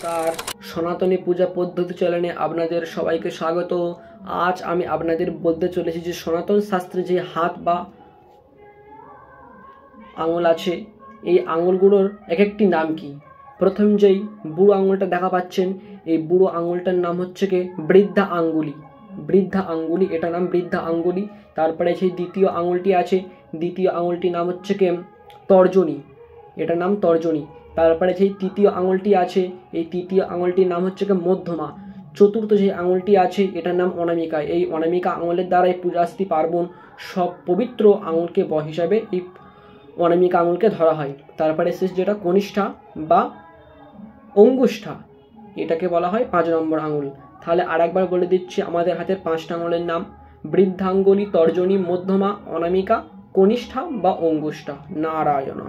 তার সনাতনী পূজা পদ্ধতি চ্যানেলে আপনাদের সবাইকে স্বাগত। আজ আমি আপনাদের বলতে চলেছি যে সনাতন শাস্ত্রে যে হাত বা আঙুল আছে, এই আঙুলগুলোর এক একটি নাম কি। প্রথম যেই বুড়ো আঙুলটা দেখা পাচ্ছেন, এই বুড়ো আঙুলটার নাম হচ্ছে কি বৃদ্ধা আঙ্গুলি। বৃদ্ধা আঙ্গুলি, এটা নাম বৃদ্ধা আঙ্গুলি। তারপরে সেই দ্বিতীয় আঙুলটি আছে, দ্বিতীয় আঙুলটির নাম হচ্ছে কি তর্জনী, এটার নাম তর্জনী। তারপরে সেই তৃতীয় আঙুলটি আছে, এই তৃতীয় আঙুলটির নাম হচ্ছে কি মধ্যমা। চতুর্থ যে আঙুলটি আছে এটার নাম অনামিকা। এই অনামিকা আঙুলের দ্বারাই পূজাস্তি পার্বণ সব পবিত্র আঙুলকে হিসাবে এই অনামিকা আঙুলকে ধরা হয়। তারপরে শেষ যেটা কনিষ্ঠা বা অঙ্গুষ্ঠা, এটাকে বলা হয় 5 নম্বর আঙুল। তাহলে আরেকবার বলে দিচ্ছি আমাদের হাতের 5টা আঙুলের নাম: বৃদ্ধাঙ্গুলি, তর্জনী, মধ্যমা, অনামিকা, কনিষ্ঠা বা অঙ্গুষ্ঠা। নারায়ণ।